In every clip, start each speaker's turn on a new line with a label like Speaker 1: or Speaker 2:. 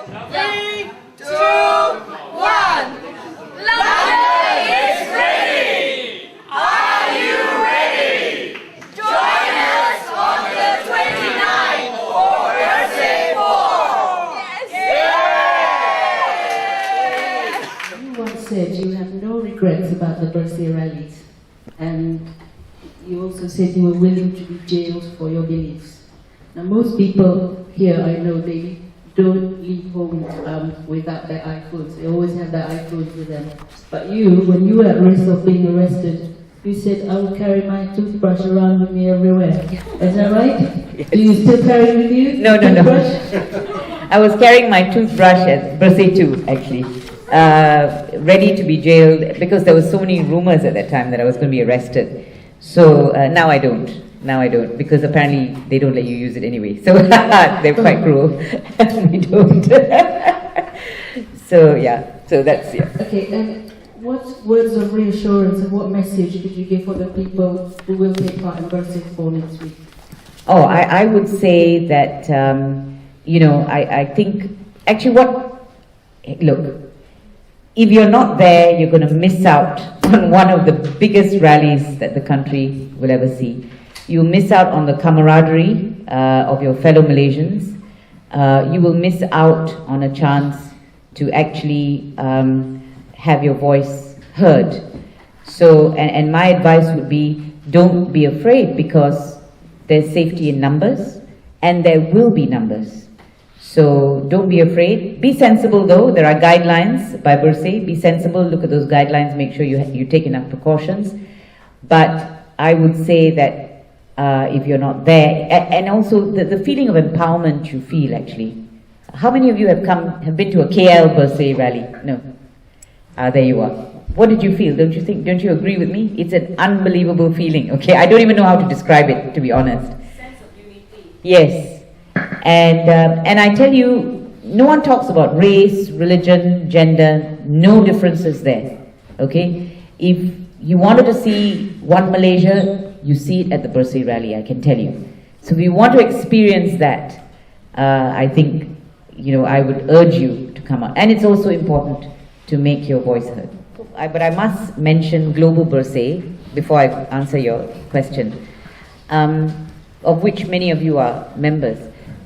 Speaker 1: 3, 2, 1. London is ready! Are you ready? Join us on the 29th for Bersih 4!
Speaker 2: You once said you have no regrets about the Bersih rallies, and you also said you were willing to be jailed for your beliefs. Now, most people here, I know, they don't leave home without their iPhones. They always have their iPhones with them. But you, when you were at risk of being arrested, you said, I will carry my toothbrush around with me everywhere. Is that right?
Speaker 3: Yes.
Speaker 2: Do you still carry it with you?
Speaker 3: No. I was carrying my toothbrush at Bersih 2, actually, ready to be jailed because there were so many rumors at that time that I was going to be arrested. So now I don't. Because apparently they don't let you use it anyway. So they're quite cruel. We don't. So that's it.
Speaker 2: Okay, and what words of reassurance and what message did you give for the people who will take part in Bersih 4 next week?
Speaker 3: Oh, I would say that, I think, actually look, if you're not there, you're going to miss out on one of the biggest rallies that the country will ever see. You miss out on the camaraderie of your fellow Malaysians. You will miss out on a chance to actually have your voice heard. So, and my advice would be, don't be afraid, because there's safety in numbers, and there will be numbers. So don't be afraid. Be sensible though. There are guidelines by Bersih. Be sensible, look at those guidelines, make sure you take enough precautions. But I would say that if you're not there, and also the feeling of empowerment you feel actually. How many of you have been to a KL Bersih rally? No. There you are. What did you feel? Don't you agree with me? It's an unbelievable feeling, okay? I don't even know how to describe it, to be honest.
Speaker 1: Sense of unity.
Speaker 3: Yes. And I tell you, no one talks about race, religion, gender, no differences there, okay? If you wanted to see 1Malaysia, you see it at the Bersih rally, I can tell you. So if you want to experience that, I think, I would urge you to come out. And it's also important to make your voice heard. But I must mention Global Bersih before I answer your question, of which many of you are members.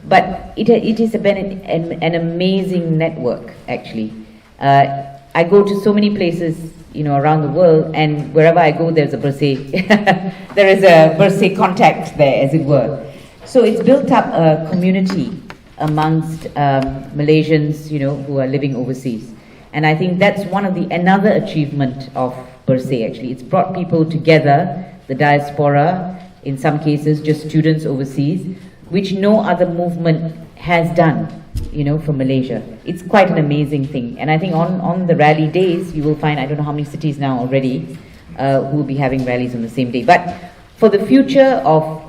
Speaker 3: But it is an amazing network, actually. I go to so many places, around the world, and wherever I go, there's a Bersih, there is a Bersih contact there, as it were. So it's built up a community amongst Malaysians, who are living overseas. And I think that's another achievement of Bersih, actually. It's brought people together, the diaspora, in some cases just students overseas, which no other movement has done, for Malaysia. It's quite an amazing thing. And I think on the rally days, you will find, I don't know how many cities now already, who will be having rallies on the same day. But for the future of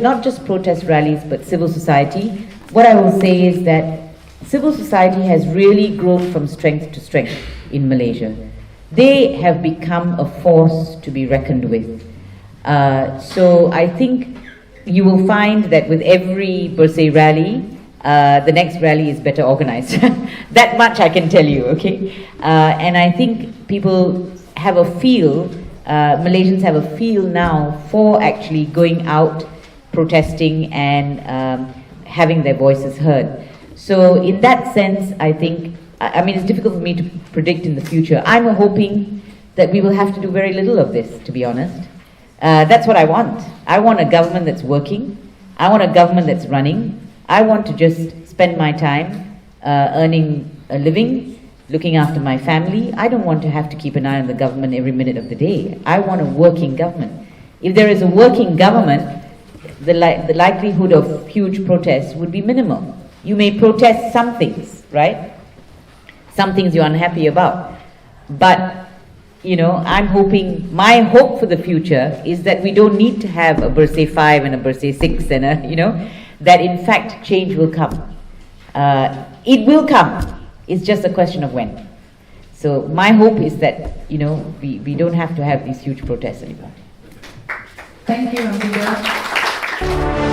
Speaker 3: not just protest rallies, but civil society, what I will say is that civil society has really grown from strength to strength in Malaysia. They have become a force to be reckoned with. So I think you will find that with every Bersih rally, the next rally is better organized. That much I can tell you, okay? And I think people have a feel, Malaysians have a feel now for actually going out, protesting, and having their voices heard. So in that sense, I think, it's difficult for me to predict in the future. I'm hoping that we will have to do very little of this, to be honest. That's what I want. I want a government that's working. I want a government that's running. I want to just spend my time earning a living, looking after my family. I don't want to have to keep an eye on the government every minute of the day. I want a working government. If there is a working government, the likelihood of huge protests would be minimal. You may protest some things, right? Some things you're unhappy about. But I'm hoping, my hope for the future is that we don't need to have a Bersih 5 and a Bersih 6 and that in fact change will come. It will come. It's just a question of when. So my hope is that, we don't have to have these huge protests anymore.
Speaker 2: Thank you, Ambiga.